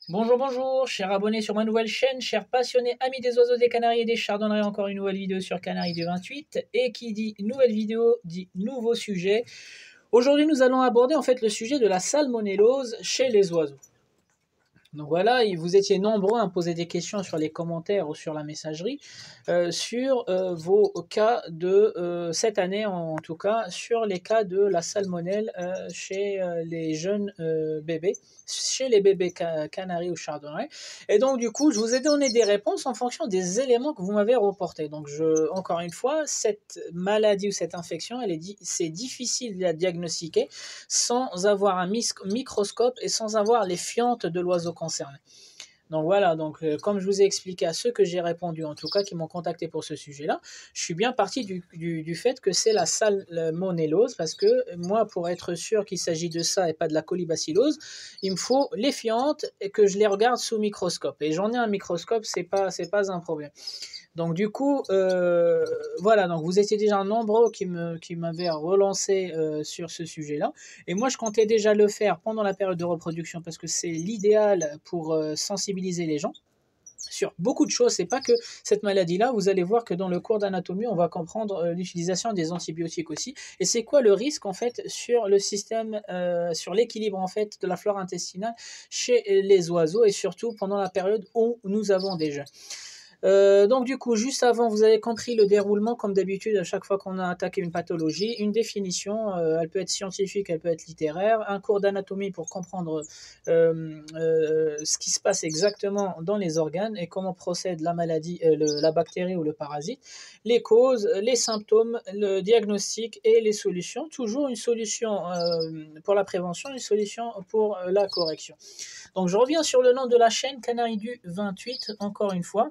Bonjour, bonjour, chers abonnés sur ma nouvelle chaîne, chers passionnés, amis des oiseaux, des canaris et des chardonnerets, encore une nouvelle vidéo sur Canaries du 28. Et qui dit nouvelle vidéo, dit nouveau sujet. Aujourd'hui, nous allons aborder en fait le sujet de la salmonellose chez les oiseaux. Donc voilà, vous étiez nombreux à me poser des questions sur les commentaires ou sur la messagerie, sur vos cas de cette année en tout cas, sur les cas de la salmonelle chez les jeunes bébés, chez les bébés canaris ou chardonnerets. Et donc du coup, je vous ai donné des réponses en fonction des éléments que vous m'avez reportés. Donc encore une fois, cette maladie ou cette infection, c'est difficile à diagnostiquer sans avoir un microscope et sans avoir les fientes de l'oiseau concerné. Donc voilà, comme je vous ai expliqué à ceux que j'ai répondu, en tout cas qui m'ont contacté pour ce sujet-là, je suis bien parti du fait que c'est la salmonellose, parce que moi, pour être sûr qu'il s'agit de ça et pas de la colibacillose, il me faut les fientes et que je les regarde sous microscope. Et j'en ai un microscope, c'est pas un problème. Donc du coup, voilà, donc vous étiez déjà nombreux qui m'avaient relancé sur ce sujet-là. Et moi, je comptais déjà le faire pendant la période de reproduction parce que c'est l'idéal pour sensibiliser les gens sur beaucoup de choses. C'est pas que cette maladie-là, vous allez voir que dans le cours d'anatomie, on va comprendre l'utilisation des antibiotiques aussi. Et c'est quoi le risque en fait sur le système, sur l'équilibre en fait de la flore intestinale chez les oiseaux et surtout pendant la période où nous avons des jeunes. Donc du coup, juste avant, vous avez compris le déroulement, comme d'habitude, à chaque fois qu'on a attaqué une pathologie, une définition, elle peut être scientifique, elle peut être littéraire, un cours d'anatomie pour comprendre ce qui se passe exactement dans les organes et comment procède la maladie, la bactérie ou le parasite, les causes, les symptômes, le diagnostic et les solutions. Toujours une solution pour la prévention, une solution pour la correction. Donc je reviens sur le nom de la chaîne Canaries du 28, encore une fois.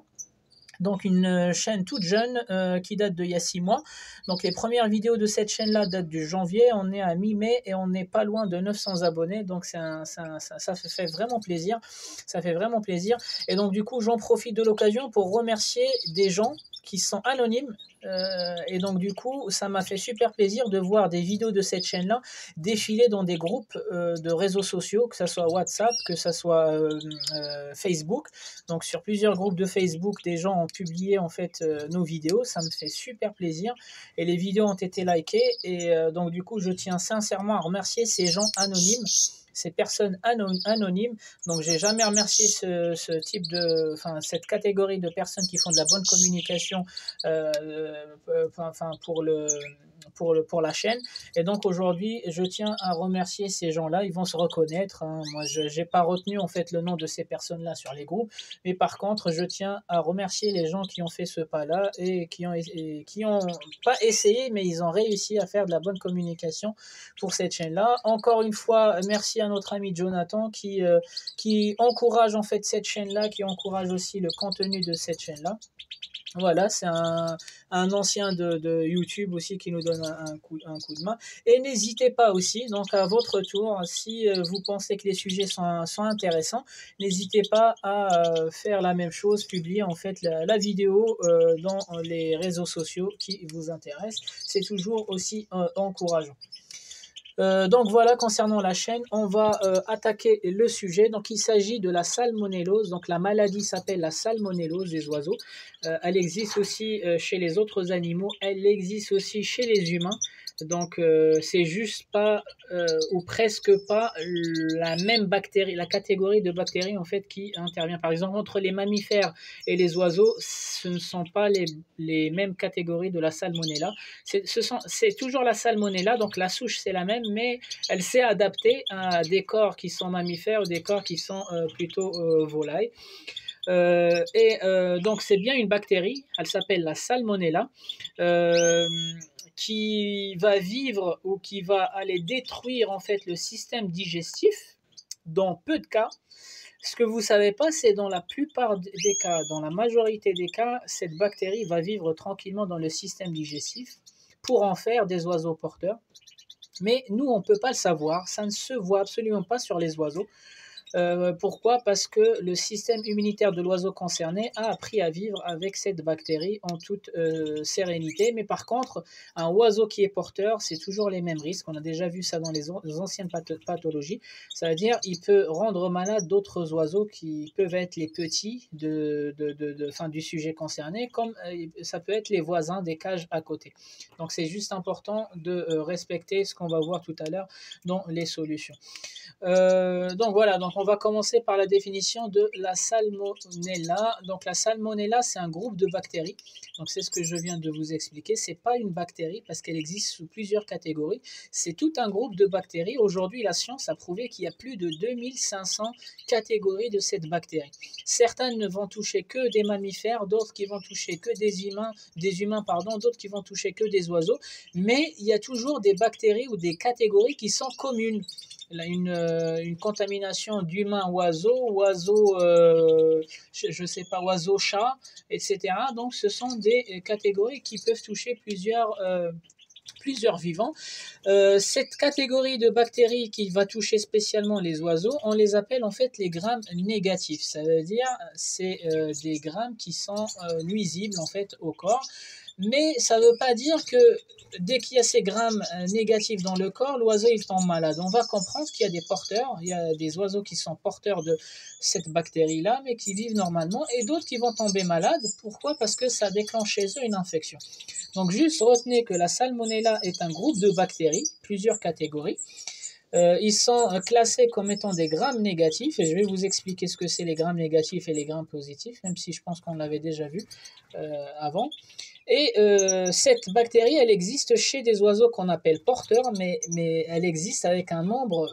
Donc une chaîne toute jeune qui date d'il y a 6 mois. Donc les premières vidéos de cette chaîne-là datent du janvier. On est à mi-mai et on n'est pas loin de 900 abonnés. Donc ça fait vraiment plaisir. Ça fait vraiment plaisir. Et donc du coup, j'en profite de l'occasion pour remercier des gens qui sont anonymes. Et donc du coup, ça m'a fait super plaisir de voir des vidéos de cette chaîne-là défiler dans des groupes de réseaux sociaux, que ce soit WhatsApp, que ce soit Facebook. Donc sur plusieurs groupes de Facebook, des gens ont publié en fait nos vidéos. Ça me fait super plaisir. Et les vidéos ont été likées. Et donc du coup, je tiens sincèrement à remercier ces gens anonymes, ces personnes anonymes. Donc j'ai jamais remercié ce type de, enfin cette catégorie de personnes qui font de la bonne communication, pour la chaîne. Et donc aujourd'hui, je tiens à remercier ces gens-là. Ils vont se reconnaître, hein. Moi, je n'ai pas retenu en fait le nom de ces personnes-là sur les groupes, mais par contre, je tiens à remercier les gens qui ont fait ce pas-là et qui ont pas essayé, mais ils ont réussi à faire de la bonne communication pour cette chaîne-là. Encore une fois, merci à notre ami Jonathan qui encourage en fait cette chaîne-là, qui encourage aussi le contenu de cette chaîne-là. Voilà, c'est un ancien de YouTube aussi qui nous donne un coup de main. Et n'hésitez pas aussi, donc à votre tour, si vous pensez que les sujets sont intéressants, n'hésitez pas à faire la même chose, publier en fait la vidéo dans les réseaux sociaux qui vous intéressent. C'est toujours aussi encourageant. Donc voilà, concernant la chaîne, on va attaquer le sujet. Donc il s'agit de la salmonellose. Donc la maladie s'appelle la salmonellose des oiseaux. Elle existe aussi chez les autres animaux. Elle existe aussi chez les humains. Donc c'est juste pas ou presque pas la même bactérie, la catégorie de bactéries en fait qui intervient. Par exemple, entre les mammifères et les oiseaux, ce ne sont pas les mêmes catégories de la salmonella. C'est toujours la salmonella, donc la souche c'est la même, mais elle s'est adaptée à des corps qui sont mammifères ou des corps qui sont plutôt volailles. Donc c'est bien une bactérie, elle s'appelle la salmonella, qui va vivre ou qui va aller détruire en fait le système digestif dans peu de cas. Ce que vous ne savez pas, c'est dans la plupart des cas, dans la majorité des cas, cette bactérie va vivre tranquillement dans le système digestif pour en faire des oiseaux porteurs. Mais nous, on ne peut pas le savoir, ça ne se voit absolument pas sur les oiseaux. Pourquoi? Parce que le système immunitaire de l'oiseau concerné a appris à vivre avec cette bactérie en toute sérénité. Mais par contre, un oiseau qui est porteur, c'est toujours les mêmes risques. On a déjà vu ça dans les anciennes pathologies. Ça veut dire il peut rendre malade d'autres oiseaux qui peuvent être les petits du sujet concerné, comme ça peut être les voisins des cages à côté. Donc c'est juste important de respecter ce qu'on va voir tout à l'heure dans les solutions. Donc voilà, donc on va commencer par la définition de la salmonella. Donc la salmonella, c'est un groupe de bactéries. Donc c'est ce que je viens de vous expliquer. C'est pas une bactérie parce qu'elle existe sous plusieurs catégories. C'est tout un groupe de bactéries. Aujourd'hui, la science a prouvé qu'il y a plus de 2500 catégories de cette bactérie. Certaines ne vont toucher que des mammifères, d'autres qui vont toucher que des humains, d'autres qui vont toucher que des oiseaux. Mais il y a toujours des bactéries ou des catégories qui sont communes. Une contamination d'humain-oiseau, je sais pas, oiseau-chat, etc. Donc ce sont des catégories qui peuvent toucher plusieurs vivants. Cette catégorie de bactéries qui va toucher spécialement les oiseaux, on les appelle en fait les grammes négatifs. Ça veut dire c'est des grammes qui sont nuisibles en fait au corps. Mais ça ne veut pas dire que dès qu'il y a ces grammes négatifs dans le corps, l'oiseau il tombe malade. On va comprendre qu'il y a des porteurs, il y a des oiseaux qui sont porteurs de cette bactérie-là, mais qui vivent normalement, et d'autres qui vont tomber malades. Pourquoi? Parce que ça déclenche chez eux une infection. Donc juste retenez que la salmonella est un groupe de bactéries, plusieurs catégories. Ils sont classés comme étant des grammes négatifs, et je vais vous expliquer ce que c'est les grammes négatifs et les grammes positifs, même si je pense qu'on l'avait déjà vu avant. Et cette bactérie, elle existe chez des oiseaux qu'on appelle porteurs, mais elle existe avec un nombre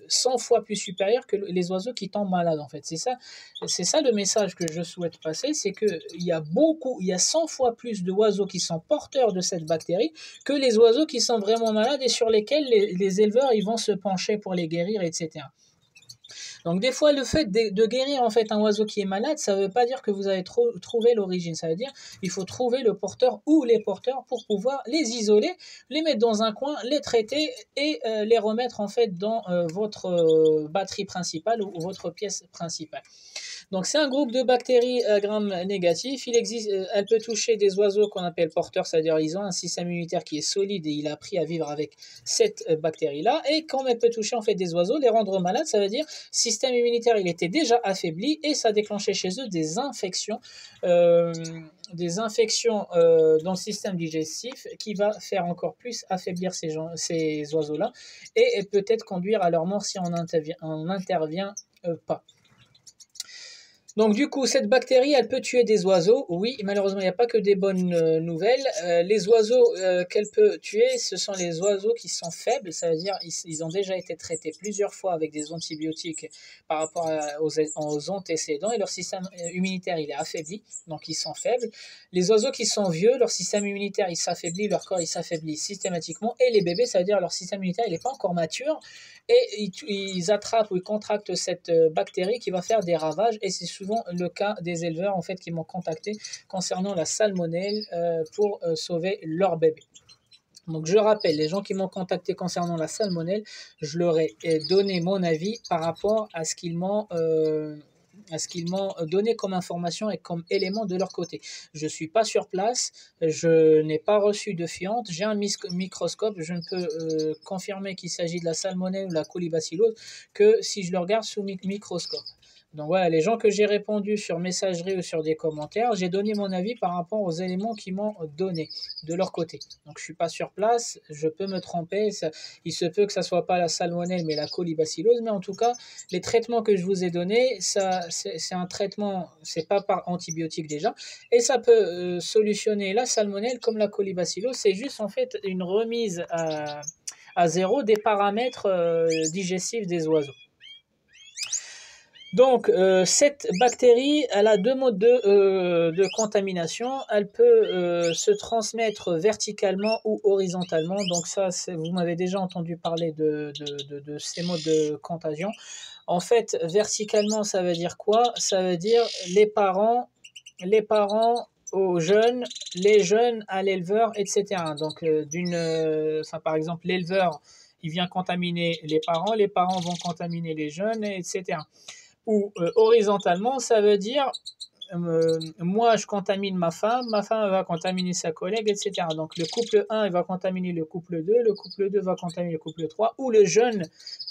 100 fois plus supérieur que les oiseaux qui tombent malades, en fait. C'est ça le message que je souhaite passer, c'est qu'il y a 100 fois plus d'oiseaux qui sont porteurs de cette bactérie que les oiseaux qui sont vraiment malades et sur lesquels les éleveurs ils vont se pencher pour les guérir, etc. Donc des fois, le fait de guérir en fait un oiseau qui est malade, ça ne veut pas dire que vous avez trouvé l'origine. Ça veut dire qu'il faut trouver le porteur ou les porteurs pour pouvoir les isoler, les mettre dans un coin, les traiter et les remettre en fait dans votre batterie principale ou votre pièce principale. Donc c'est un groupe de bactéries grammes négatifs. Elle peut toucher des oiseaux qu'on appelle porteurs, c'est-à-dire ils ont un système immunitaire qui est solide et il a appris à vivre avec cette bactérie-là. Et comme elle peut toucher en fait des oiseaux, les rendre malades, ça veut dire système immunitaire il était déjà affaibli et ça déclenchait chez eux des infections dans le système digestif qui va faire encore plus affaiblir ces oiseaux-là et peut-être conduire à leur mort si on n'intervient pas. Donc du coup, cette bactérie, elle peut tuer des oiseaux. Oui, malheureusement, il n'y a pas que des bonnes nouvelles. Les oiseaux qu'elle peut tuer, ce sont les oiseaux qui sont faibles. Ça veut dire ils ont déjà été traités plusieurs fois avec des antibiotiques par rapport aux antécédents et leur système immunitaire, il est affaibli, donc ils sont faibles. Les oiseaux qui sont vieux, leur système immunitaire, il s'affaiblit, leur corps, il s'affaiblit systématiquement. Et les bébés, ça veut dire leur système immunitaire, il n'est pas encore mature. Et ils attrapent ou ils contractent cette bactérie qui va faire des ravages et c'est souvent le cas des éleveurs en fait qui m'ont contacté concernant la salmonelle pour sauver leur bébé. Donc je rappelle, les gens qui m'ont contacté concernant la salmonelle, je leur ai donné mon avis par rapport à ce qu'ils m'ont donné comme information et comme élément de leur côté. Je ne suis pas sur place, je n'ai pas reçu de fiente, j'ai un microscope, je ne peux confirmer qu'il s'agit de la salmonelle ou de la colibacillose que si je le regarde sous microscope. Donc voilà, les gens que j'ai répondu sur messagerie ou sur des commentaires, j'ai donné mon avis par rapport aux éléments qu'ils m'ont donné de leur côté. Donc je ne suis pas sur place, je peux me tromper, il se peut que ça ne soit pas la salmonelle mais la colibacillose, mais en tout cas, les traitements que je vous ai donnés, c'est un traitement, c'est pas par antibiotique déjà, et ça peut solutionner la salmonelle comme la colibacillose, c'est juste en fait une remise à zéro des paramètres digestifs des oiseaux. Donc, cette bactérie, elle a deux modes de contamination. Elle peut se transmettre verticalement ou horizontalement. Donc ça, vous m'avez déjà entendu parler de ces modes de contagion. En fait, verticalement, ça veut dire quoi? Ça veut dire les parents aux jeunes, les jeunes à l'éleveur, etc. Donc, par exemple, l'éleveur, il vient contaminer les parents vont contaminer les jeunes, etc. Ou horizontalement, ça veut dire moi je contamine ma femme va contaminer sa collègue, etc. Donc le couple 1 il va contaminer le couple 2, le couple 2 va contaminer le couple 3, ou le jeune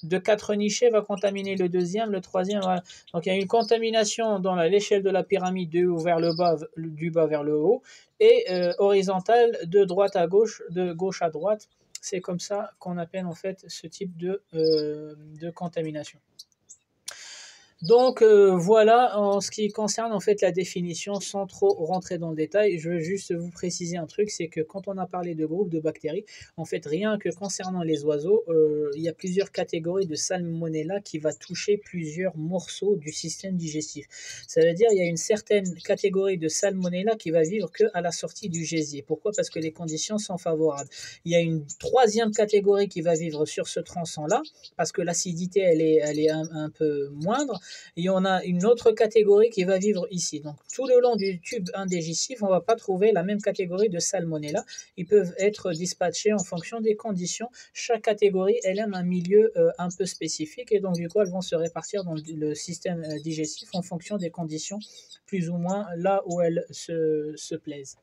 de 4 nichés va contaminer le deuxième, le troisième. Voilà. Donc il y a une contamination dans l'échelle de la pyramide de haut vers le bas, du bas vers le haut, et horizontale de droite à gauche, de gauche à droite. C'est comme ça qu'on appelle en fait ce type de contamination. Donc voilà en ce qui concerne en fait la définition, sans trop rentrer dans le détail. Je veux juste vous préciser un truc, c'est que quand on a parlé de groupes de bactéries, en fait rien que concernant les oiseaux, il y a plusieurs catégories de salmonella qui va toucher plusieurs morceaux du système digestif. Ça veut dire il y a une certaine catégorie de salmonella qui va vivre que à la sortie du gésier. Pourquoi? Parce que les conditions sont favorables. Il y a une troisième catégorie qui va vivre sur ce tronçon-là, parce que l'acidité elle est un peu moindre. Et on a une autre catégorie qui va vivre ici. Donc tout le long du tube indigestif, on ne va pas trouver la même catégorie de salmonella. Ils peuvent être dispatchés en fonction des conditions. Chaque catégorie, elle aime un milieu un peu spécifique, et donc du coup, elles vont se répartir dans le système digestif en fonction des conditions, plus ou moins là où elles se plaisent.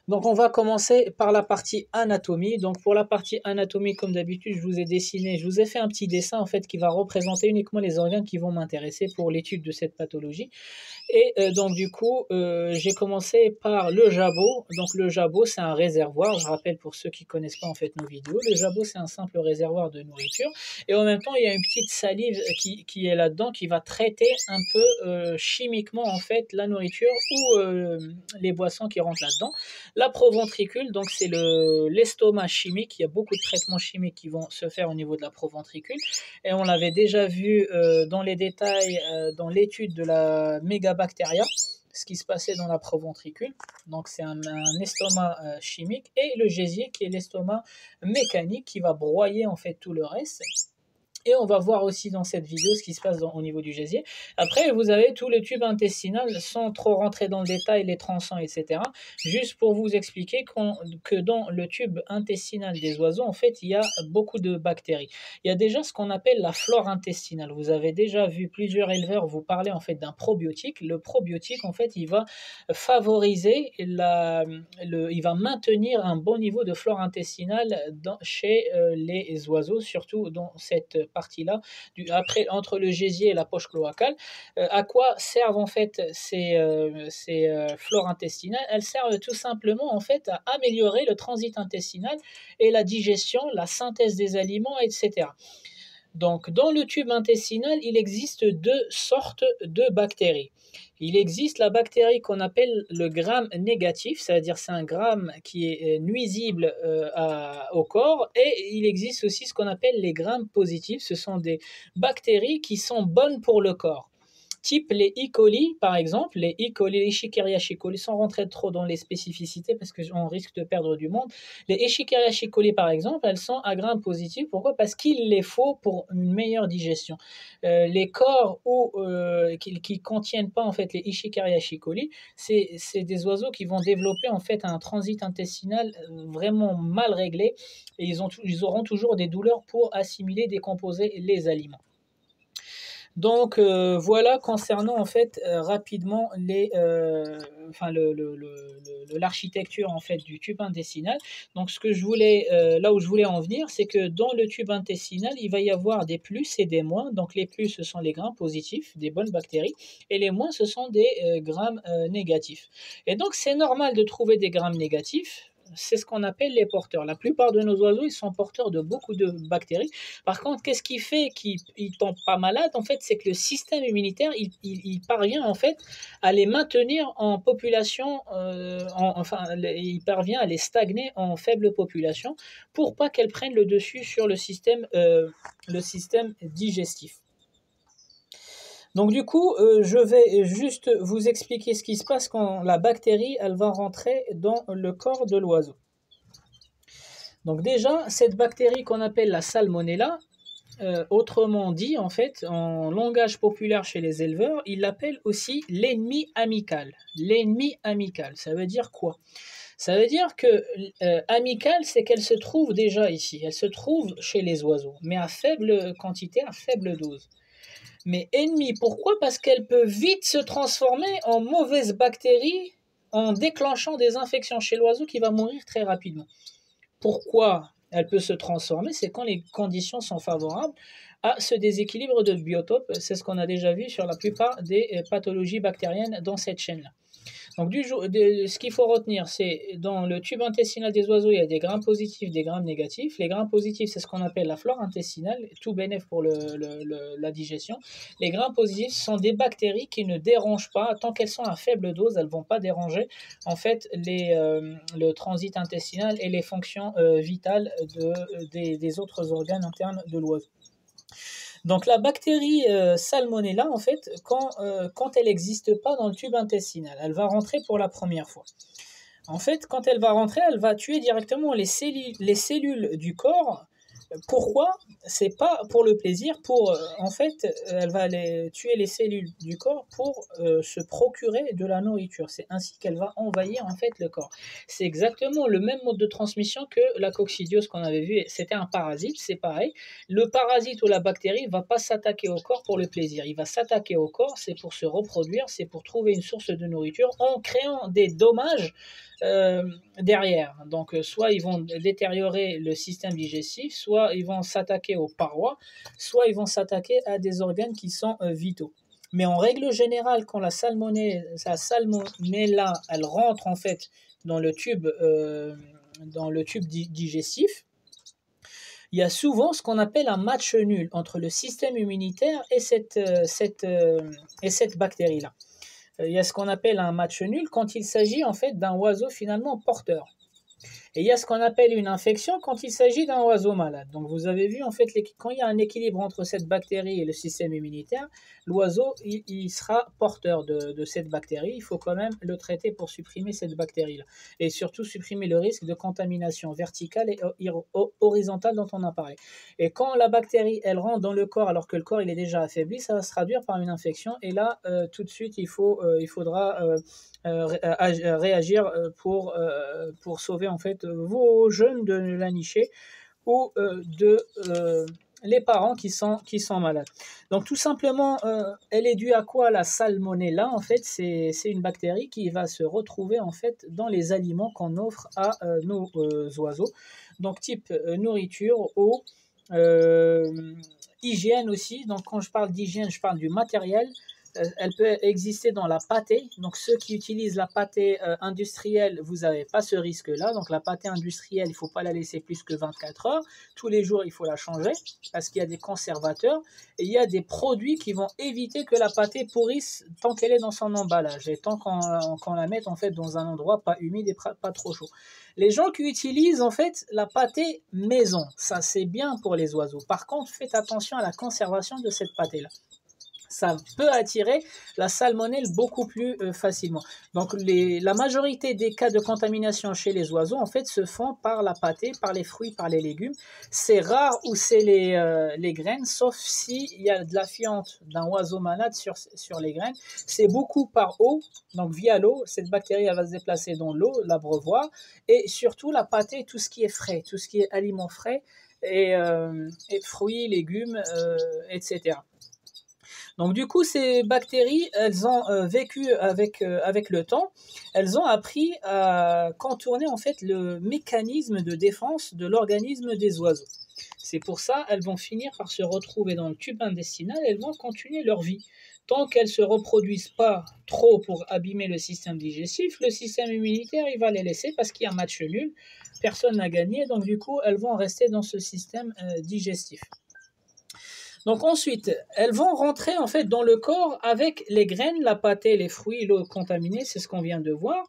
Donc on va commencer par la partie anatomie. Donc pour la partie anatomie, comme d'habitude, je vous ai fait un petit dessin en fait qui va représenter uniquement les organes qui vont m'intéresser pour l'étude de cette pathologie. Et donc du coup, j'ai commencé par le jabot. Donc le jabot, c'est un réservoir. Je rappelle pour ceux qui connaissent pas en fait nos vidéos, le jabot c'est un simple réservoir de nourriture. Et en même temps, il y a une petite salive qui est là-dedans, qui va traiter un peu chimiquement en fait la nourriture ou les boissons qui rentrent là-dedans. La proventricule, donc c'est l'estomac chimique. Il y a beaucoup de traitements chimiques qui vont se faire au niveau de la proventricule. Et on l'avait déjà vu dans les détails dans l'étude de la Megabacteria, ce qui se passait dans la proventricule. Donc c'est un estomac chimique, et le gésier qui est l'estomac mécanique qui va broyer en fait tout le reste. Et on va voir aussi dans cette vidéo ce qui se passe au niveau du gésier. Après, vous avez tout le tube intestinal, sans trop rentrer dans le détail, les tronçons, etc. Juste pour vous expliquer que dans le tube intestinal des oiseaux, en fait, il y a beaucoup de bactéries. Il y a déjà ce qu'on appelle la flore intestinale. Vous avez déjà vu plusieurs éleveurs vous parler en fait d'un probiotique. Le probiotique, en fait, il va favoriser, il va maintenir un bon niveau de flore intestinale chez les oiseaux, surtout dans cette partie-là, après entre le gésier et la poche cloacale. À quoi servent en fait ces flores intestinales? Elles servent tout simplement en fait à améliorer le transit intestinal et la digestion, la synthèse des aliments, etc. Donc, dans le tube intestinal, il existe deux sortes de bactéries. Il existe la bactérie qu'on appelle le gram négatif, c'est-à-dire c'est un gram qui est nuisible au corps, et il existe aussi ce qu'on appelle les grammes positifs. Ce sont des bactéries qui sont bonnes pour le corps. Type les E. coli, par exemple, les E. coli, les Escherichia coli, sans rentrer trop dans les spécificités parce qu'on risque de perdre du monde. Les Escherichia coli, par exemple, elles sont à gram positif. Pourquoi? Parce qu'il les faut pour une meilleure digestion. Les corps qui ne contiennent pas en fait les Escherichia coli, c'est des oiseaux qui vont développer en fait un transit intestinal vraiment mal réglé, et ils auront toujours des douleurs pour assimiler, décomposer les aliments. Donc voilà concernant en fait rapidement l'architecture en fait du tube intestinal. Donc ce que je voulais là où je voulais en venir, c'est que dans le tube intestinal, il va y avoir des plus et des moins. Donc les plus, ce sont les grammes positifs, des bonnes bactéries, et les moins, ce sont des grammes négatifs. Et donc c'est normal de trouver des grammes négatifs. C'est ce qu'on appelle les porteurs. La plupart de nos oiseaux, ils sont porteurs de beaucoup de bactéries. Par contre, qu'est-ce qui fait qu'ils ne tombent pas malades? En fait, c'est que le système immunitaire, il parvient en fait à les maintenir en population, il parvient à les stagner en faible population pour pas qu'elles prennent le dessus sur le système digestif. Donc du coup, je vais juste vous expliquer ce qui se passe quand la bactérie, elle va rentrer dans le corps de l'oiseau. Donc déjà, cette bactérie qu'on appelle la salmonella, autrement dit, en fait, en langage populaire chez les éleveurs, ils l'appellent aussi l'ennemi amical. L'ennemi amical, ça veut dire quoi? Ça veut dire que amicale, c'est qu'elle se trouve déjà ici. Elle se trouve chez les oiseaux, mais à faible quantité, à faible dose. Mais ennemie, pourquoi? Parce qu'elle peut vite se transformer en mauvaise bactérie en déclenchant des infections chez l'oiseau qui va mourir très rapidement. Pourquoi elle peut se transformer? C'est quand les conditions sont favorables à ce déséquilibre de biotope. C'est ce qu'on a déjà vu sur la plupart des pathologies bactériennes dans cette chaîne-là. Donc, ce qu'il faut retenir, c'est dans le tube intestinal des oiseaux, il y a des grains positifs, des grains négatifs. Les grains positifs, c'est ce qu'on appelle la flore intestinale, tout bénéf pour la digestion. Les grains positifs sont des bactéries qui ne dérangent pas, tant qu'elles sont à faible dose, elles ne vont pas déranger en fait le transit intestinal et les fonctions vitales des autres organes internes de l'oiseau. Donc la bactérie Salmonella, en fait, quand elle n'existe pas dans le tube intestinal, elle va rentrer pour la première fois. En fait, quand elle va rentrer, elle va tuer directement les cellules du corps. Pourquoi? C'est pas pour le plaisir, en fait, elle va tuer les cellules du corps pour se procurer de la nourriture. C'est ainsi qu'elle va envahir en fait le corps. C'est exactement le même mode de transmission que la coccidiose qu'on avait vu. C'était un parasite, c'est pareil. Le parasite ou la bactérie va pas s'attaquer au corps pour le plaisir. Il va s'attaquer au corps, c'est pour se reproduire, c'est pour trouver une source de nourriture en créant des dommages derrière. Donc, soit ils vont détériorer le système digestif, soit ils vont s'attaquer aux parois, soit ils vont s'attaquer à des organes qui sont vitaux. Mais en règle générale, quand la salmonella, elle rentre en fait dans le tube digestif, il y a souvent ce qu'on appelle un match nul entre le système immunitaire et cette bactérie-là. Il y a ce qu'on appelle un match nul quand il s'agit en fait d'un oiseau finalement porteur. Et il y a ce qu'on appelle une infection quand il s'agit d'un oiseau malade. Donc vous avez vu en fait quand il y a un équilibre entre cette bactérie et le système immunitaire, l'oiseau il sera porteur de cette bactérie. Il faut quand même le traiter pour supprimer cette bactérie-là. Et surtout supprimer le risque de contamination verticale et horizontale dont on a parlé. Et quand la bactérie elle rentre dans le corps alors que le corps il est déjà affaibli, ça va se traduire par une infection. Et là tout de suite il faudra réagir pour sauver en fait vos jeunes de la nicher ou les parents qui sont malades. Donc tout simplement, elle est due à quoi la salmonella? En fait, c'est une bactérie qui va se retrouver en fait dans les aliments qu'on offre à nos oiseaux. Donc type nourriture, eau, hygiène aussi. Donc quand je parle d'hygiène, je parle du matériel. Elle peut exister dans la pâtée. Donc ceux qui utilisent la pâtée industrielle, vous n'avez pas ce risque-là. Donc la pâtée industrielle, il ne faut pas la laisser plus que 24 heures. Tous les jours, il faut la changer parce qu'il y a des conservateurs. Et il y a des produits qui vont éviter que la pâtée pourrisse tant qu'elle est dans son emballage. Et tant qu'on la mette en fait dans un endroit pas humide et pas trop chaud. Les gens qui utilisent en fait la pâtée maison, ça c'est bien pour les oiseaux. Par contre, faites attention à la conservation de cette pâtée-là. Ça peut attirer la salmonelle beaucoup plus facilement. Donc la majorité des cas de contamination chez les oiseaux en fait se font par la pâtée, par les fruits, par les légumes. C'est rare où c'est les graines, sauf s'il y a de la fiente d'un oiseau malade sur les graines. C'est beaucoup par eau, donc via l'eau, cette bactérie elle va se déplacer dans l'eau, l'abreuvoir, et surtout la pâtée, tout ce qui est frais, tout ce qui est aliments frais et fruits, légumes, etc. Donc du coup, ces bactéries, elles ont vécu avec le temps, elles ont appris à contourner en fait le mécanisme de défense de l'organisme des oiseaux. C'est pour ça elles vont finir par se retrouver dans le tube intestinal, elles vont continuer leur vie. Tant qu'elles ne se reproduisent pas trop pour abîmer le système digestif, le système immunitaire, il va les laisser parce qu'il y a un match nul, personne n'a gagné, donc du coup, elles vont rester dans ce système digestif. Donc ensuite, elles vont rentrer en fait dans le corps avec les graines, la pâtée, les fruits, l'eau contaminée, c'est ce qu'on vient de voir,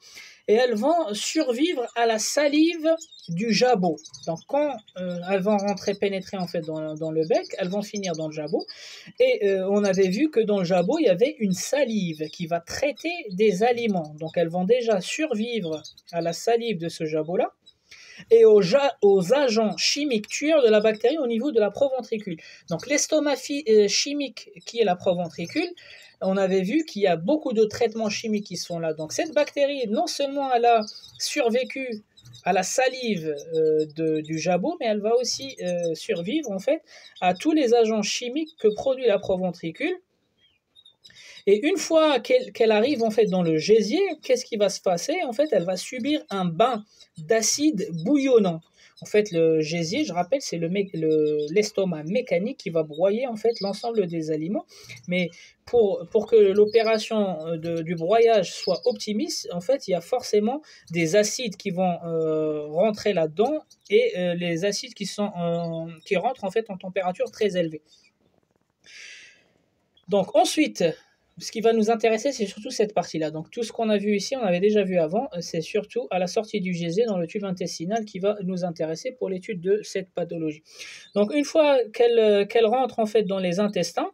et elles vont survivre à la salive du jabot. Donc quand elles vont pénétrer en fait dans le bec, elles vont finir dans le jabot, et on avait vu que dans le jabot il y avait une salive qui va traiter des aliments. Donc elles vont déjà survivre à la salive de ce jabot-là. et aux agents chimiques tueurs de la bactérie au niveau de la proventricule. Donc l'estomac chimique qui est la proventricule, on avait vu qu'il y a beaucoup de traitements chimiques qui sont là. Donc cette bactérie, non seulement elle a survécu à la salive du jabot, mais elle va aussi survivre en fait à tous les agents chimiques que produit la proventricule. Et une fois qu'elle arrive en fait dans le gésier, qu'est-ce qui va se passer? En fait, elle va subir un bain d'acide bouillonnant. En fait, le gésier, je rappelle, c'est l'estomac mécanique qui va broyer en fait l'ensemble des aliments. Mais pour que l'opération du broyage soit optimiste, en fait, il y a forcément des acides qui vont rentrer là-dedans et les acides qui rentrent en fait en température très élevée. Donc ensuite, ce qui va nous intéresser, c'est surtout cette partie-là. Donc tout ce qu'on a vu ici, on avait déjà vu avant, c'est surtout à la sortie du gésier dans le tube intestinal qui va nous intéresser pour l'étude de cette pathologie. Donc une fois qu'elle rentre en fait dans les intestins,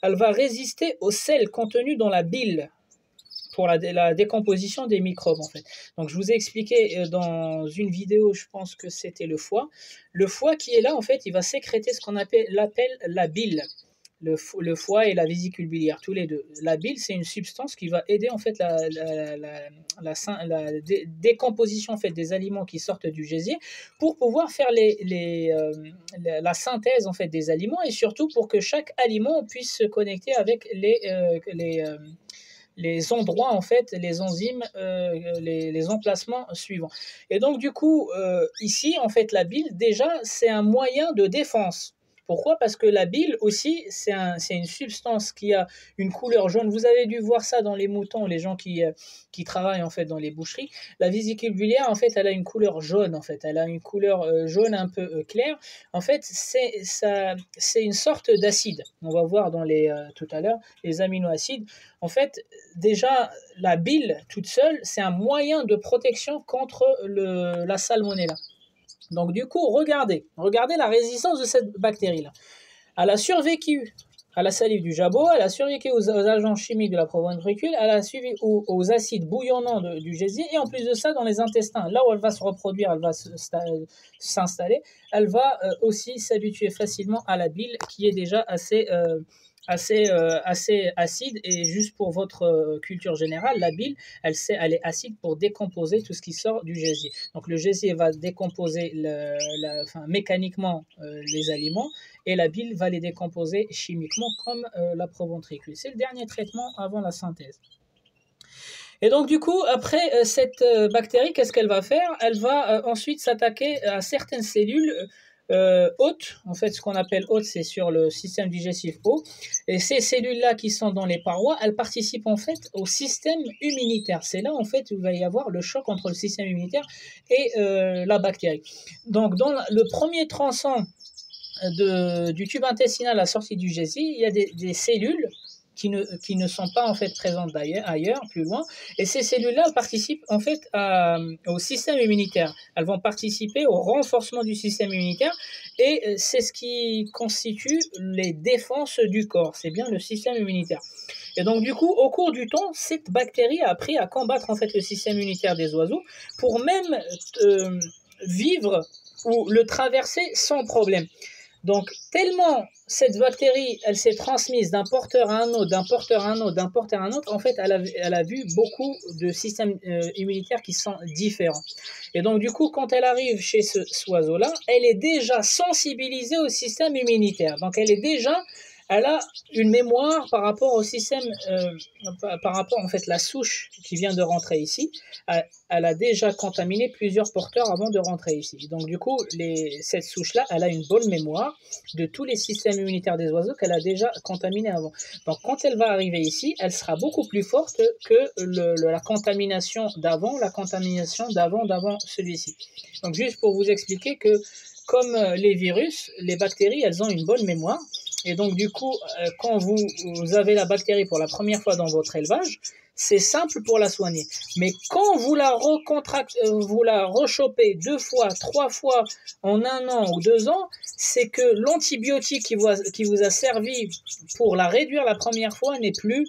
elle va résister aux sels contenus dans la bile pour la décomposition des microbes en fait. Donc je vous ai expliqué dans une vidéo, je pense que c'était le foie. Le foie qui est là en fait, il va sécréter ce qu'on appelle la bile. Le foie et la vésicule biliaire, tous les deux. La bile, c'est une substance qui va aider en fait la décomposition en fait, des aliments qui sortent du gésier pour pouvoir faire la synthèse en fait, des aliments et surtout pour que chaque aliment puisse se connecter avec les endroits, en fait, les enzymes, les emplacements suivants. Et donc, du coup, ici, en fait, la bile, déjà, c'est un moyen de défense. Pourquoi? Parce que la bile aussi, c'est une substance qui a une couleur jaune. Vous avez dû voir ça dans les moutons, les gens qui travaillent en fait dans les boucheries. La vésicule biliaire, en fait, elle a une couleur jaune. En fait, elle a une couleur jaune un peu claire. En fait, c'est une sorte d'acide. On va voir tout à l'heure les aminoacides. En fait, déjà, la bile toute seule, c'est un moyen de protection contre la salmonella. Donc du coup, regardez la résistance de cette bactérie-là. Elle a survécu à la salive du jabot, elle a survécu aux agents chimiques de la proventricule, elle a survécu aux acides bouillonnants du gésier, et en plus de ça, dans les intestins, là où elle va se reproduire, elle va s'installer, elle va aussi s'habituer facilement à la bile qui est déjà assez acide. Et juste pour votre culture générale, la bile, elle est acide pour décomposer tout ce qui sort du gésier. Donc le gésier va décomposer mécaniquement les aliments et la bile va les décomposer chimiquement comme la proventricule. C'est le dernier traitement avant la synthèse. Et donc du coup, après cette bactérie, qu'est-ce qu'elle va faire? Elle va ensuite s'attaquer à certaines cellules hôtes. En fait, ce qu'on appelle hôtes, c'est sur le système digestif haut. Et ces cellules-là qui sont dans les parois, elles participent en fait au système immunitaire. C'est là en fait où il va y avoir le choc entre le système immunitaire et la bactérie. Donc dans le premier tronçon du tube intestinal à la sortie du gésier, il y a des cellules qui ne sont pas en fait présentes ailleurs, plus loin. Et ces cellules-là participent en fait au système immunitaire. Elles vont participer au renforcement du système immunitaire et c'est ce qui constitue les défenses du corps. C'est bien le système immunitaire. Et donc du coup, au cours du temps, cette bactérie a appris à combattre en fait le système immunitaire des oiseaux pour même vivre ou le traverser sans problème. Donc, tellement cette bactérie, elle s'est transmise d'un porteur à un autre, d'un porteur à un autre, d'un porteur à un autre, en fait, elle a vu beaucoup de systèmes immunitaires qui sont différents. Et donc, du coup, quand elle arrive chez ce oiseau-là, elle est déjà sensibilisée au système immunitaire. Donc, elle a une mémoire par rapport au système, par rapport en fait la souche qui vient de rentrer ici, elle a déjà contaminé plusieurs porteurs avant de rentrer ici. Donc du coup, cette souche-là, elle a une bonne mémoire de tous les systèmes immunitaires des oiseaux qu'elle a déjà contaminés avant. Donc quand elle va arriver ici, elle sera beaucoup plus forte que la contamination d'avant celui-ci. Donc juste pour vous expliquer que comme les virus, les bactéries, elles ont une bonne mémoire. Et donc, du coup, quand vous avez la bactérie pour la première fois dans votre élevage, c'est simple pour la soigner. Mais quand vous la rechopez 2 fois, 3 fois en 1 an ou 2 ans, c'est que l'antibiotique qui vous a servi pour la réduire la première fois n'est plus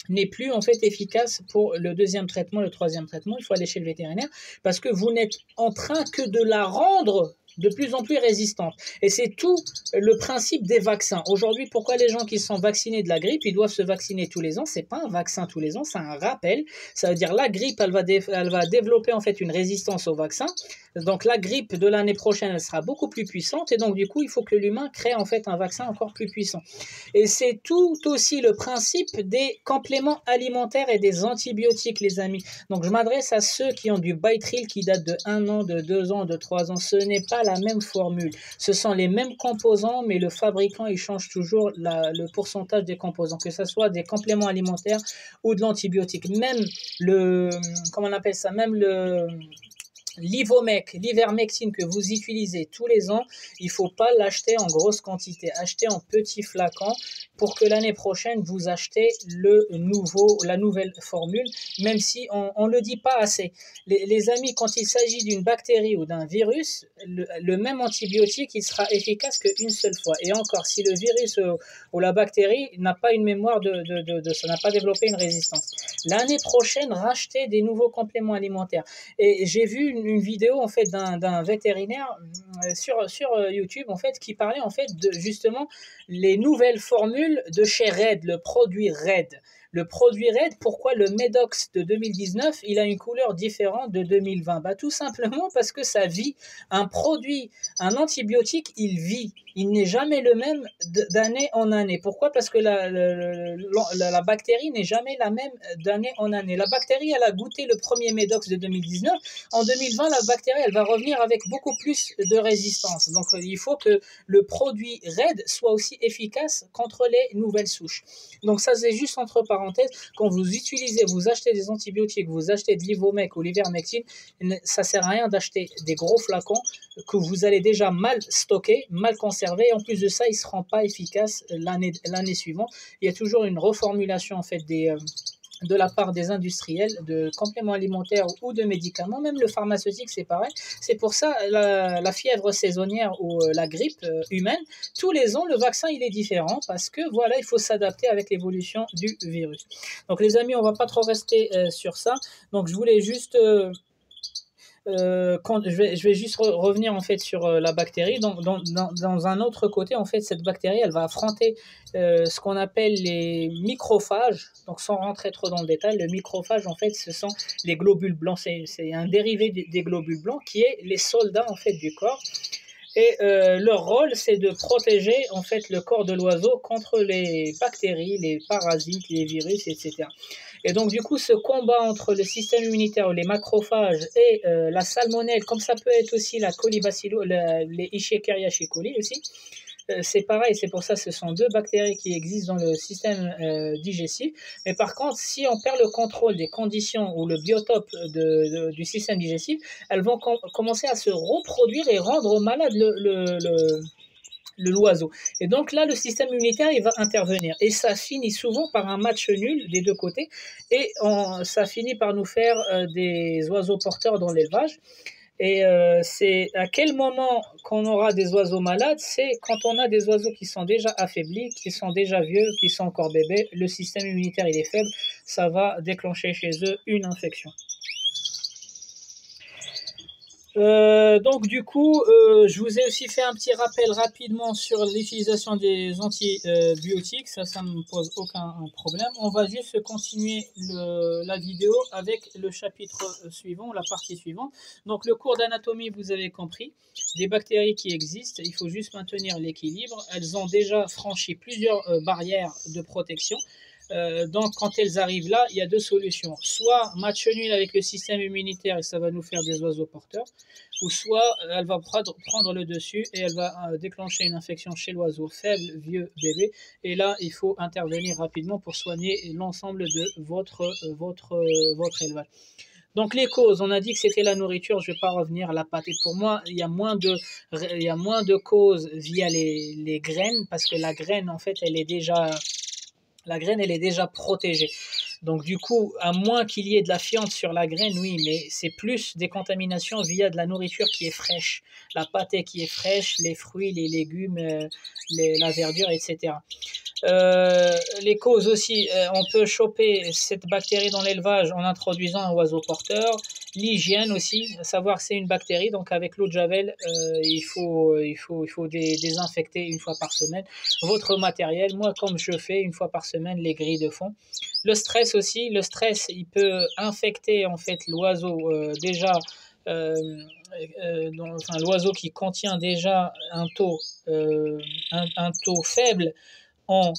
n'est plus en fait efficace pour le deuxième traitement, le troisième traitement. Il faut aller chez le vétérinaire parce que vous n'êtes en train que de la rendre de plus en plus résistante. Et c'est tout le principe des vaccins. Aujourd'hui, pourquoi les gens qui sont vaccinés de la grippe, ils doivent se vacciner tous les ans? C'est pas un vaccin tous les ans, c'est un rappel. Ça veut dire la grippe, elle va développer en fait une résistance au vaccin. Donc la grippe de l'année prochaine, elle sera beaucoup plus puissante et donc du coup, il faut que l'humain crée en fait un vaccin encore plus puissant. Et c'est tout aussi le principe des compléments alimentaires et des antibiotiques, les amis. Donc je m'adresse à ceux qui ont du Bytril qui date de 1 an, de 2 ans, de 3 ans. Ce n'est pas la même formule. Ce sont les mêmes composants, mais le fabricant, il change toujours le pourcentage des composants, que ce soit des compléments alimentaires ou de l'antibiotique. Même comment on appelle ça, même l'ivermectine que vous utilisez tous les ans, il ne faut pas l'acheter en grosse quantité. Achetez en petits flacons pour que l'année prochaine, vous achetez la nouvelle formule, même si on ne le dit pas assez. Les amis, quand il s'agit d'une bactérie ou d'un virus, le même antibiotique, il sera efficace qu'une seule fois. Et encore, si le virus ou la bactérie n'a pas une mémoire ça n'a pas développé une résistance. L'année prochaine, rachetez des nouveaux compléments alimentaires. Et j'ai vu une vidéo en fait d'un vétérinaire sur YouTube en fait qui parlait en fait de justement les nouvelles formules de chez Red, le produit Red. Le produit Red, pourquoi le Medox de 2019, il a une couleur différente de 2020? Tout simplement parce que ça vit. Un produit, un antibiotique, il vit. Il n'est jamais le même d'année en année. Pourquoi? Parce que la bactérie n'est jamais la même d'année en année. La bactérie, elle a goûté le premier Medox de 2019. En 2020, la bactérie, elle va revenir avec beaucoup plus de résistance. Donc, il faut que le produit Red soit aussi efficace contre les nouvelles souches. Donc, ça, c'est juste entre parenthèses. Quand vous achetez des antibiotiques, vous achetez de l'Ivomec ou l'ivermectine, ça ne sert à rien d'acheter des gros flacons que vous allez déjà mal stocker, mal conserver. Et en plus de ça, ils ne seront pas efficaces l'année suivante. Il y a toujours une reformulation en fait de la part des industriels de compléments alimentaires ou de médicaments, même le pharmaceutique c'est pareil. C'est pour ça la fièvre saisonnière ou la grippe humaine, tous les ans le vaccin il est différent parce que voilà, il faut s'adapter avec l'évolution du virus. Donc les amis, on va pas trop rester sur ça. Donc je voulais juste je vais juste revenir en fait sur la bactérie. Donc, dans un autre côté, en fait, cette bactérie, elle va affronter ce qu'on appelle les microphages. Donc, sans rentrer trop dans le détail, le microphage, en fait, ce sont les globules blancs. C'est un dérivé des globules blancs qui est les soldats en fait du corps. Et leur rôle, c'est de protéger en fait le corps de l'oiseau contre les bactéries, les parasites, les virus, etc. Et donc, du coup, ce combat entre le système immunitaire, les macrophages et la salmonelle, comme ça peut être aussi la colibacillo, les Escherichia coli aussi, c'est pareil, c'est pour ça que ce sont deux bactéries qui existent dans le système digestif. Mais par contre, si on perd le contrôle des conditions ou le biotope du système digestif, elles vont commencer à se reproduire et rendre malade l'oiseau. Et donc là, le système immunitaire, il va intervenir. Et ça finit souvent par un match nul des deux côtés. Et ça finit par nous faire des oiseaux porteurs dans l'élevage. Et c'est à quel moment qu'on aura des oiseaux malades? C'est quand on a des oiseaux qui sont déjà affaiblis, qui sont déjà vieux, qui sont encore bébés. Le système immunitaire, il est faible. Ça va déclencher chez eux une infection. Donc du coup, je vous ai aussi fait un petit rappel rapidement sur l'utilisation des antibiotiques. Ça me pose aucun problème. On va juste continuer la vidéo avec le chapitre suivant, la partie suivante. Donc le cours d'anatomie, vous avez compris. Des bactéries qui existent, il faut juste maintenir l'équilibre. Elles ont déjà franchi plusieurs barrières de protection. Donc quand elles arrivent là, il y a deux solutions. Soit match nul avec le système immunitaire et ça va nous faire des oiseaux porteurs, ou soit elle va prendre le dessus et elle va déclencher une infection chez l'oiseau faible, vieux, bébé. Et là, il faut intervenir rapidement pour soigner l'ensemble de votre élevage. Donc les causes, on a dit que c'était la nourriture, je ne vais pas revenir à la pâte. Et pour moi, il y a moins de causes via les graines, parce que la graine, en fait, elle est déjà protégée. Donc du coup, à moins qu'il y ait de la fiente sur la graine, oui, mais c'est plus des contaminations via de la nourriture qui est fraîche. La pâtée qui est fraîche, les fruits, les légumes, la verdure, etc. Les causes aussi, on peut choper cette bactérie dans l'élevage en introduisant un oiseau porteur. L'hygiène aussi, savoir que c'est une bactérie, donc avec l'eau de Javel, il faut désinfecter une fois par semaine votre matériel. Moi, comme je fais une fois par semaine les grilles de fond. Le stress aussi, le stress, il peut infecter en fait l'oiseau déjà. Euh, enfin, l'oiseau qui contient déjà un taux faible en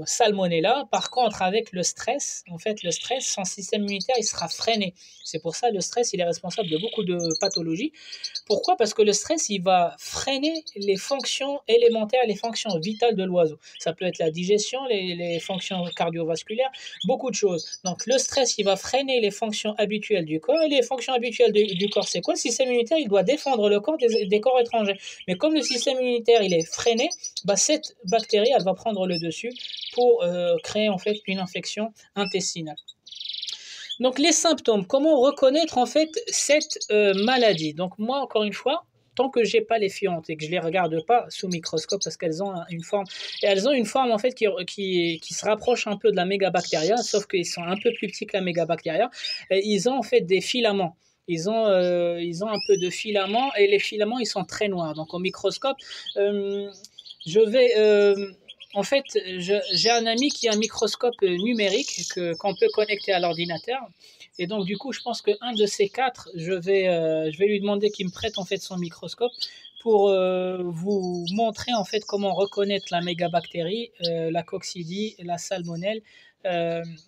salmonella. Par contre, avec le stress, en fait, le stress, son système immunitaire, il sera freiné. C'est pour ça le stress, il est responsable de beaucoup de pathologies. Pourquoi? Parce que le stress, il va freiner les fonctions élémentaires, les fonctions vitales de l'oiseau. Ça peut être la digestion, les fonctions cardiovasculaires, beaucoup de choses. Donc, le stress, il va freiner les fonctions habituelles du corps. Et les fonctions habituelles du corps, c'est quoi? Le système immunitaire, il doit défendre le corps des corps étrangers. Mais comme le système immunitaire, il est freiné, bah, cette bactérie, elle va prendre le dessus pour créer en fait une infection intestinale. Donc les symptômes, comment reconnaître en fait cette maladie? Donc moi, encore une fois, tant que j'ai pas les fientes et que je les regarde pas sous microscope parce qu'elles ont une forme, et elles ont une forme en fait qui se rapproche un peu de la mégabactéria, sauf qu'ils sont un peu plus petits que la mégabactéria. Et ils ont en fait des filaments. Ils ont un peu de filaments et les filaments ils sont très noirs. Donc au microscope, je vais en fait, j'ai un ami qui a un microscope numérique qu'on peut connecter à l'ordinateur. Et donc, du coup, je pense qu'un de ces quatre, je vais lui demander qu'il me prête en fait son microscope pour vous montrer en fait comment reconnaître la mégabactérie, la coccidie, la salmonelle.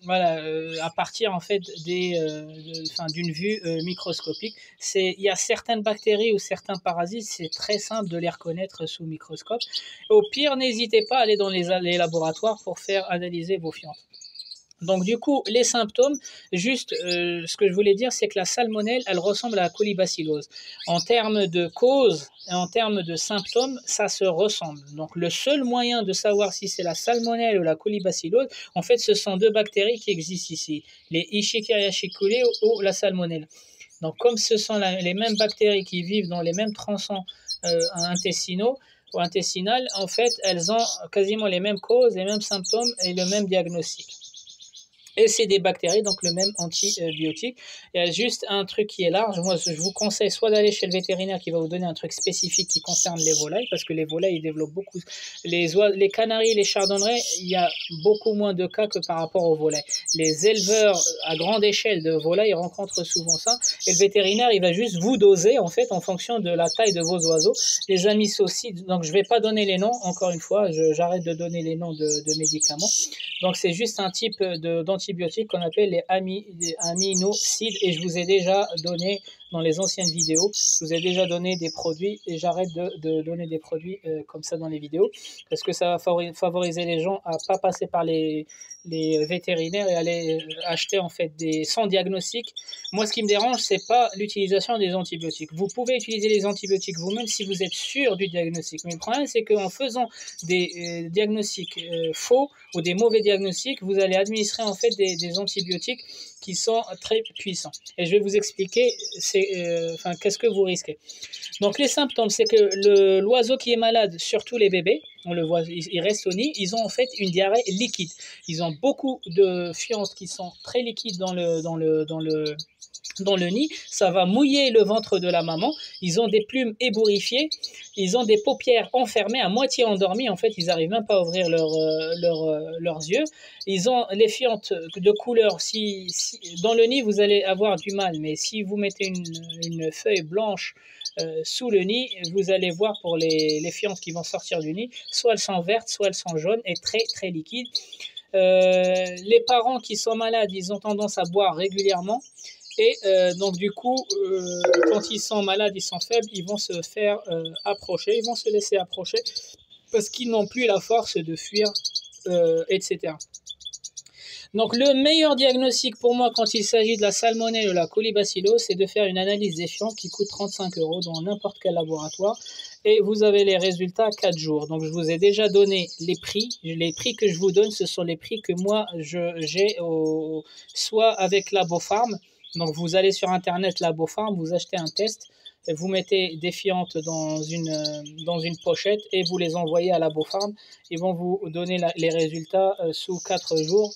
Voilà, à partir en fait d'une vue microscopique. Il y a certaines bactéries ou certains parasites, c'est très simple de les reconnaître sous microscope. Au pire, n'hésitez pas à aller dans les laboratoires pour faire analyser vos fientes. Donc du coup, les symptômes, juste ce que je voulais dire, c'est que la salmonelle, elle ressemble à la colibacillose. En termes de cause et en termes de symptômes, ça se ressemble. Donc le seul moyen de savoir si c'est la salmonelle ou la colibacillose, en fait, ce sont deux bactéries qui existent ici, les Escherichia coli ou la salmonelle. Donc comme ce sont les mêmes bactéries qui vivent dans les mêmes tronçons intestinaux, ou intestinales, en fait, elles ont quasiment les mêmes causes, les mêmes symptômes et le même diagnostic. Et c'est des bactéries, donc le même antibiotique. Il y a juste un truc qui est large. Moi, je vous conseille soit d'aller chez le vétérinaire qui va vous donner un truc spécifique qui concerne les volailles, parce que les volailles, ils développent beaucoup. Les canaris, les chardonnerets, il y a beaucoup moins de cas que par rapport aux volailles. Les éleveurs à grande échelle de volailles rencontrent souvent ça. Et le vétérinaire, il va juste vous doser, en fait, en fonction de la taille de vos oiseaux. Les amicocides, donc je ne vais pas donner les noms, encore une fois, j'arrête de donner les noms de médicaments. Donc c'est juste un type d'antibiotiques qu'on appelle les aminocides et je vous ai déjà donné dans les anciennes vidéos, je vous ai déjà donné des produits et j'arrête de donner des produits comme ça dans les vidéos parce que ça va favoriser les gens à ne pas passer par les vétérinaires et aller acheter en fait sans diagnostic. Moi, ce qui me dérange, c'est pas l'utilisation des antibiotiques. Vous pouvez utiliser les antibiotiques vous-même si vous êtes sûr du diagnostic. Mais le problème, c'est qu'en faisant des diagnostics faux ou des mauvais diagnostics, vous allez administrer en fait des antibiotiques qui sont très puissants. Et je vais vous expliquer qu'est-ce que vous risquez. Donc les symptômes, c'est que l'oiseau qui est malade, surtout les bébés, on le voit, ils restent au nid, ils ont en fait une diarrhée liquide. Ils ont beaucoup de fientes qui sont très liquides dans le nid, ça va mouiller le ventre de la maman, ils ont des plumes ébouriffées, ils ont des paupières enfermées, à moitié endormies, en fait, ils n'arrivent même pas à ouvrir leurs yeux, ils ont les fientes de couleur, dans le nid, vous allez avoir du mal, mais si vous mettez une feuille blanche sous le nid, vous allez voir pour les fientes qui vont sortir du nid, soit elles sont vertes, soit elles sont jaunes et très très liquides. Les parents qui sont malades, ils ont tendance à boire régulièrement. Et donc du coup, quand ils sont malades, ils sont faibles, ils vont se faire approcher, ils vont se laisser approcher parce qu'ils n'ont plus la force de fuir, etc. Donc le meilleur diagnostic pour moi quand il s'agit de la salmonelle ou la colibacillose, c'est de faire une analyse des fientes qui coûte 35 € dans n'importe quel laboratoire. Et vous avez les résultats 4 jours. Donc je vous ai déjà donné les prix. Les prix que je vous donne, ce sont les prix que moi j'ai soit avec Labofarm. Donc vous allez sur internet Labofarm, vous achetez un test vous mettez des fientes dans une pochette et vous les envoyez à Labofarm. Ils vont vous donner les résultats sous 4 jours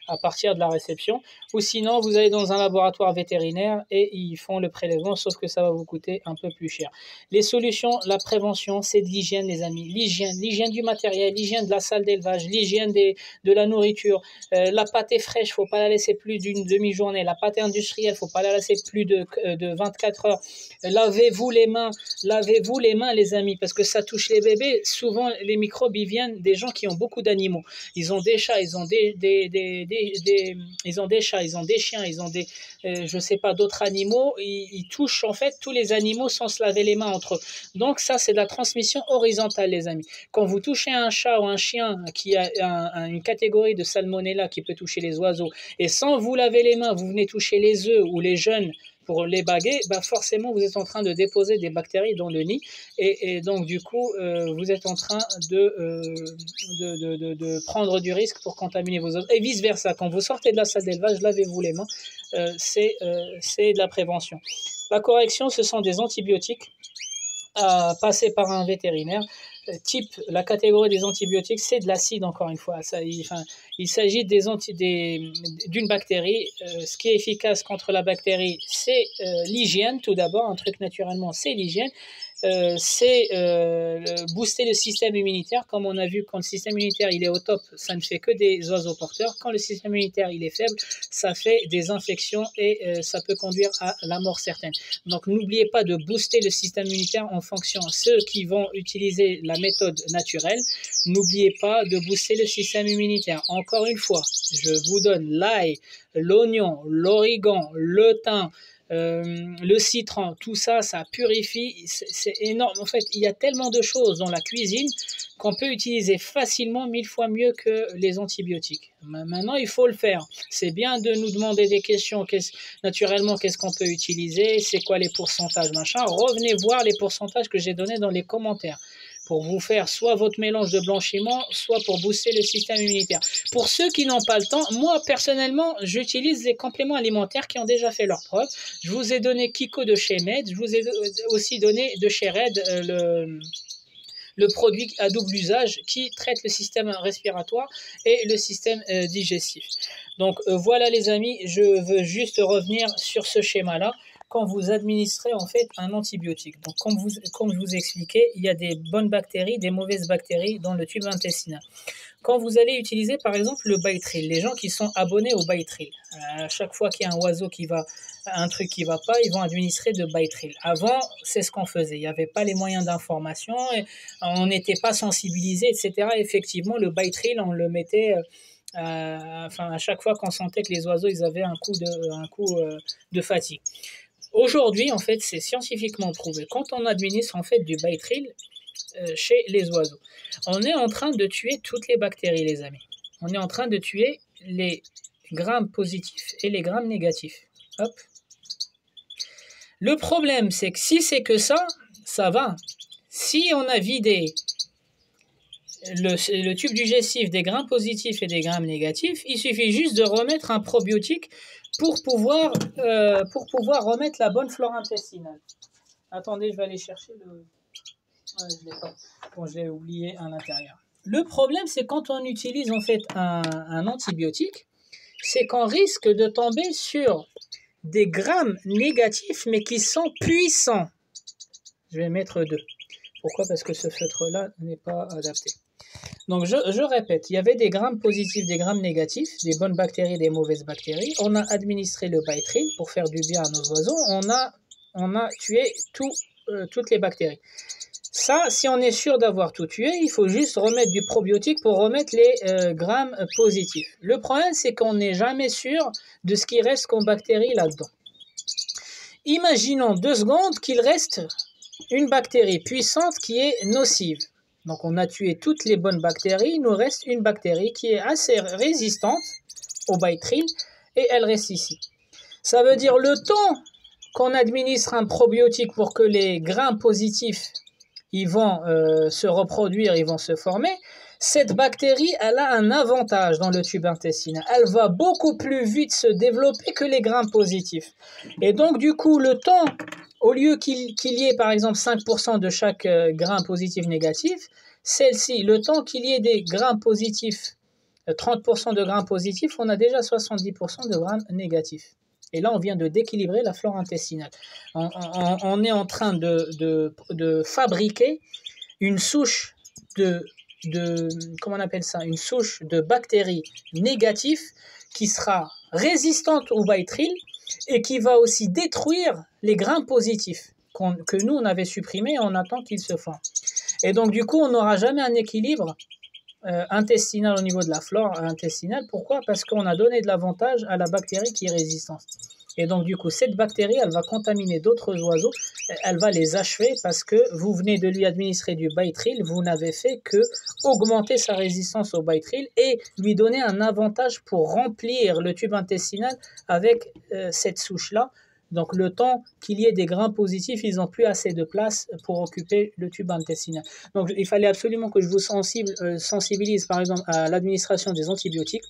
à partir de la réception, ou sinon vous allez dans un laboratoire vétérinaire et ils font le prélèvement, sauf que ça va vous coûter un peu plus cher. Les solutions, la prévention, c'est de l'hygiène les amis, l'hygiène du matériel, l'hygiène de la salle d'élevage, l'hygiène de la nourriture, la pâtée fraîche, faut pas la laisser plus d'une demi-journée, la pâtée industrielle, faut pas la laisser plus de 24 heures, lavez-vous les mains les amis, parce que ça touche les bébés, souvent les microbes ils viennent des gens qui ont beaucoup d'animaux, ils ont des chats, ils ont ils ont des chats, ils ont des chiens, ils ont je sais pas, d'autres animaux, ils touchent en fait tous les animaux sans se laver les mains entre eux. Donc ça, c'est de la transmission horizontale, les amis. Quand vous touchez un chat ou un chien qui a une catégorie de salmonella qui peut toucher les oiseaux, et sans vous laver les mains, vous venez toucher les œufs ou les jeunes pour les baguer, bah forcément vous êtes en train de déposer des bactéries dans le nid et donc du coup vous êtes en train de prendre du risque pour contaminer vos oiseaux et vice versa. Quand vous sortez de la salle d'élevage, lavez-vous les mains, c'est de la prévention. La correction, ce sont des antibiotiques à passer par un vétérinaire. La catégorie des antibiotiques, c'est de l'acide, encore une fois. Il s'agit d'une bactérie. Ce qui est efficace contre la bactérie, c'est l'hygiène, tout d'abord. Un truc naturellement, c'est l'hygiène. C'est booster le système immunitaire. Comme on a vu, quand le système immunitaire il est au top, ça ne fait que des oiseaux porteurs. Quand le système immunitaire il est faible, ça fait des infections et ça peut conduire à la mort certaine. Donc n'oubliez pas de booster le système immunitaire en fonction. Ceux qui vont utiliser la méthode naturelle, n'oubliez pas de booster le système immunitaire. Encore une fois, je vous donne l'ail, l'oignon, l'origan, le thym, le citron, tout ça, ça purifie, c'est énorme. En fait, il y a tellement de choses dans la cuisine qu'on peut utiliser facilement 1000 fois mieux que les antibiotiques. Maintenant, il faut le faire. C'est bien de nous demander des questions. Naturellement, qu'est-ce qu'on peut utiliser? C'est quoi les pourcentages, machin? Revenez voir les pourcentages que j'ai donnés dans les commentaires pour vous faire soit votre mélange de blanchiment, soit pour booster le système immunitaire. Pour ceux qui n'ont pas le temps, moi, personnellement, j'utilise les compléments alimentaires qui ont déjà fait leur preuve. Je vous ai donné Kiko de chez Med, je vous ai aussi donné de chez Red le produit à double usage qui traite le système respiratoire et le système digestif. Donc voilà les amis, je veux juste revenir sur ce schéma-là. Quand vous administrez en fait un antibiotique. Donc comme je vous expliquais, il y a des bonnes bactéries, des mauvaises bactéries dans le tube intestinal. Quand vous allez utiliser par exemple le Bactrim, les gens qui sont abonnés au Bactrim, à chaque fois qu'il y a un oiseau qui va, un truc qui va pas, ils vont administrer de Bactrim. Avant, c'est ce qu'on faisait. Il n'y avait pas les moyens d'information, on n'était pas sensibilisé, etc. Effectivement, le Bactrim, on le mettait... à chaque fois qu'on sentait que les oiseaux ils avaient un coup de fatigue. Aujourd'hui, en fait, c'est scientifiquement prouvé. Quand on administre en fait du Bactrim chez les oiseaux, on est en train de tuer toutes les bactéries, les amis. On est en train de tuer les grammes positifs et les grammes négatifs. Hop. Le problème, c'est que si c'est que ça va. Si on a vidé le tube digestif des grammes positifs et des grammes négatifs, il suffit juste de remettre un probiotique pour pouvoir remettre la bonne flore intestinale. Attendez, je vais aller chercher le... Ouais, je l'ai pas. Bon, je l'ai oublié à l'intérieur. Le problème, c'est quand on utilise en fait un antibiotique, c'est qu'on risque de tomber sur des grammes négatifs, mais qui sont puissants. Je vais mettre 2. Pourquoi? Parce que ce feutre-là n'est pas adapté. Donc, je répète, il y avait des grammes positifs, des grammes négatifs, des bonnes bactéries, des mauvaises bactéries. On a administré le Bactrim pour faire du bien à nos oiseaux. On a tué toutes les bactéries. Ça, si on est sûr d'avoir tout tué, il faut juste remettre du probiotique pour remettre les grammes positifs. Le problème, c'est qu'on n'est jamais sûr de ce qui reste comme bactérie là-dedans. Imaginons 2 secondes qu'il reste une bactérie puissante qui est nocive. Donc, on a tué toutes les bonnes bactéries. Il nous reste une bactérie qui est assez résistante au Bactrim et elle reste ici. Ça veut dire le temps qu'on administre un probiotique pour que les grains positifs ils vont se reproduire, ils vont se former, cette bactérie, elle a un avantage dans le tube intestinal. Elle va beaucoup plus vite se développer que les grains positifs. Et donc, du coup, le temps au lieu qu'il y ait par exemple 5% de chaque grain positif-négatif, celle-ci, le temps qu'il y ait des grains positifs, 30% de grains positifs, on a déjà 70% de grains négatifs. Et là, on vient de dééquilibrer la flore intestinale. On est en train de fabriquer une souche comment on appelle ça, une souche de bactéries négatives qui sera résistante au Bactrim et qui va aussi détruire les grains positifs que nous, on avait supprimés et on attend qu'ils se forment. Et donc, du coup, on n'aura jamais un équilibre intestinal au niveau de la flore intestinale. Pourquoi? Parce qu'on a donné de l'avantage à la bactérie qui est résistante. Et donc, du coup, cette bactérie, elle va contaminer d'autres oiseaux, elle va les achever parce que vous venez de lui administrer du Bactrim, vous n'avez fait que augmenter sa résistance au Bactrim et lui donner un avantage pour remplir le tube intestinal avec cette souche-là. Donc, le temps qu'il y ait des grains positifs, ils n'ont plus assez de place pour occuper le tube intestinal. Donc, il fallait absolument que je vous sensibilise, par exemple, à l'administration des antibiotiques.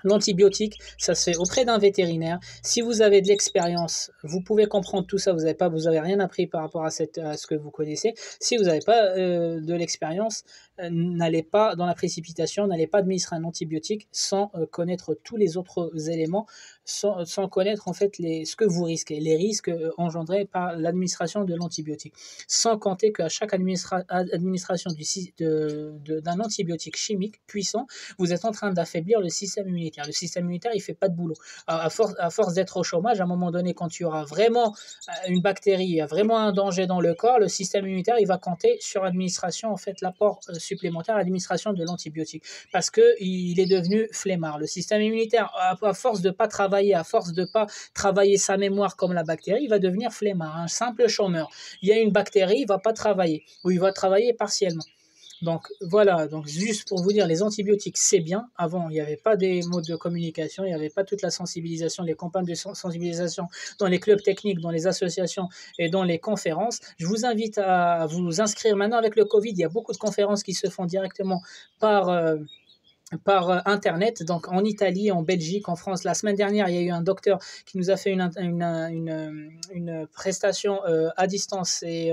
L'antibiotique, ça se fait auprès d'un vétérinaire. Si vous avez de l'expérience, vous pouvez comprendre tout ça. Vous n'avez rien appris par rapport à ce que vous connaissez. Si vous n'avez pas de l'expérience, n'allez pas dans la précipitation, n'allez pas administrer un antibiotique sans connaître tous les autres éléments, sans connaître en fait ce que vous risquez, les risques engendrés par l'administration de l'antibiotique. Sans compter qu'à chaque administration d'un antibiotique chimique puissant, vous êtes en train d'affaiblir le système immunitaire. Le système immunitaire, il ne fait pas de boulot. À force d'être au chômage, à un moment donné, quand il y aura vraiment une bactérie, il y a vraiment un danger dans le corps, le système immunitaire, il va compter sur l'administration, en fait, l'apport supplémentaire à l'administration de l'antibiotique parce qu'il est devenu flemmard. Le système immunitaire, à force de ne pas travailler, à force de ne pas travailler sa mémoire comme la bactérie, il va devenir flemmard, un simple chômeur. Il y a une bactérie, il ne va pas travailler ou il va travailler partiellement. Donc voilà, donc juste pour vous dire, les antibiotiques c'est bien. Avant, il n'y avait pas des modes de communication, il n'y avait pas toute la sensibilisation, les campagnes de sensibilisation dans les clubs techniques, dans les associations et dans les conférences. Je vous invite à vous inscrire maintenant avec le Covid. Il y a beaucoup de conférences qui se font directement par Internet, donc en Italie, en Belgique, en France. La semaine dernière, il y a eu un docteur qui nous a fait une prestation à distance et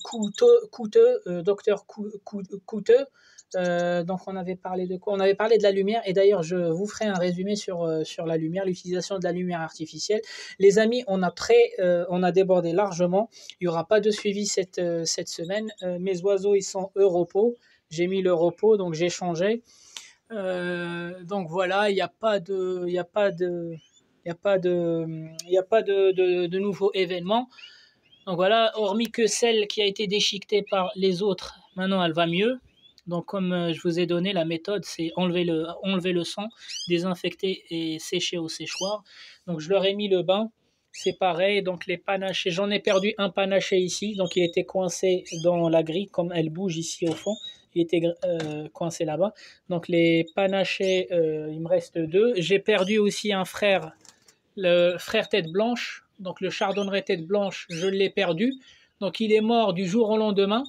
coûteux, docteur coûteux. Donc on avait parlé de quoi? On avait parlé de la lumière et d'ailleurs je vous ferai un résumé sur la lumière, l'utilisation de la lumière artificielle. Les amis, on a débordé largement. Il n'y aura pas de suivi cette semaine. Mes oiseaux, ils sont eux repos. J'ai mis le repos, donc j'ai changé. Donc voilà, il n'y a pas de nouveaux événements. Donc voilà, hormis que celle qui a été déchiquetée par les autres, maintenant elle va mieux. Donc comme je vous ai donné, la méthode c'est enlever le sang, désinfecter et sécher au séchoir. Donc je leur ai mis le bain. C'est pareil, donc les panachés, j'en ai perdu un panaché ici, donc il était coincé dans la grille, comme elle bouge ici au fond, il était coincé là-bas. Donc les panachés, il me reste 2. J'ai perdu aussi un frère, le frère tête blanche, donc le chardonneret tête blanche, je l'ai perdu. Donc il est mort du jour au lendemain,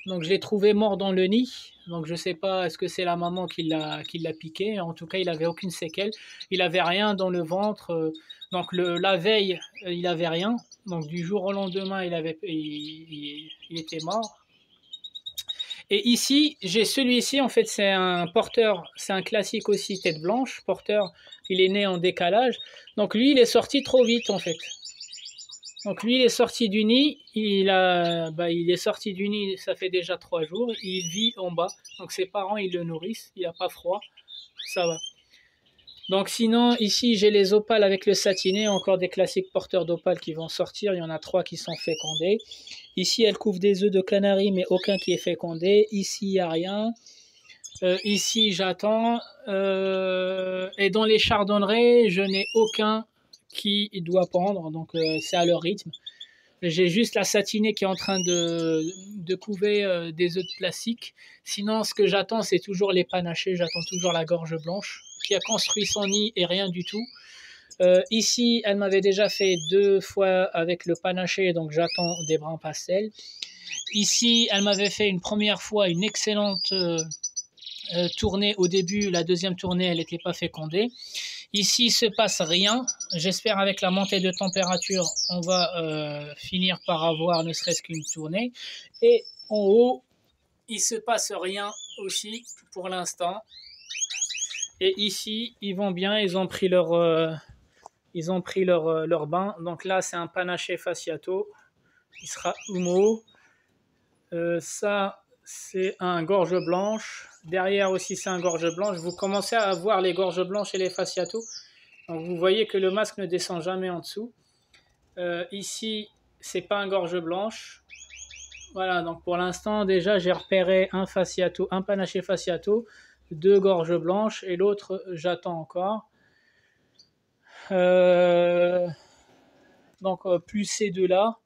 donc je l'ai trouvé mort dans le nid. Donc je ne sais pas, est-ce que c'est la maman qui l'a piqué. En tout cas, il n'avait aucune séquelle. Il n'avait rien dans le ventre. Donc la veille, il n'avait rien. Donc du jour au lendemain, il était mort. Et ici, j'ai celui-ci, en fait, c'est un porteur, c'est un classique aussi, tête blanche, porteur, il est né en décalage. Donc lui, il est sorti trop vite, en fait. Donc lui, il est sorti du nid, il est sorti du nid, ça fait déjà 3 jours, il vit en bas. Donc ses parents, ils le nourrissent, il n'a pas froid, ça va. Donc sinon, ici, j'ai les opales avec le satiné, encore des classiques porteurs d'opales qui vont sortir. Il y en a 3 qui sont fécondés. Ici, elle couvre des œufs de canaries, mais aucun qui est fécondé. Ici, il n'y a rien. Ici, j'attends. Et dans les chardonnerets, je n'ai aucun qui doit pondre. Donc, c'est à leur rythme. J'ai juste la satinée qui est en train de couver des œufs de plastique. Sinon, ce que j'attends, c'est toujours les panachés. J'attends toujours la gorge blanche qui a construit son nid et rien du tout. Ici, elle m'avait déjà fait 2 fois avec le panaché, donc j'attends des brins pastels. Ici, elle m'avait fait une première fois une excellente tournée au début. La deuxième tournée, elle n'était pas fécondée. Ici, il ne se passe rien. J'espère avec la montée de température, on va finir par avoir ne serait-ce qu'une tournée. Et en haut, il ne se passe rien aussi pour l'instant. Et ici, ils vont bien, ils ont pris leur bain. Donc là, c'est un panaché fasciato. Il sera humo. Ça, c'est un gorge blanche. Derrière aussi, c'est un gorge blanche. Vous commencez à voir les gorges blanches et les fasciato. Donc vous voyez que le masque ne descend jamais en dessous. Ici, c'est pas un gorge blanche. Voilà, donc pour l'instant, déjà, j'ai repéré un fasciato, un panaché fasciato, 2 gorges blanches et l'autre, j'attends encore. Donc plus ces deux-là,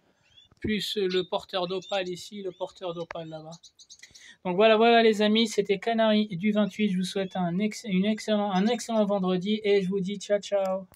plus le porteur d'opale ici, le porteur d'opale là-bas. Donc voilà les amis, c'était Canari du 28. Je vous souhaite un excellent vendredi et je vous dis ciao ciao.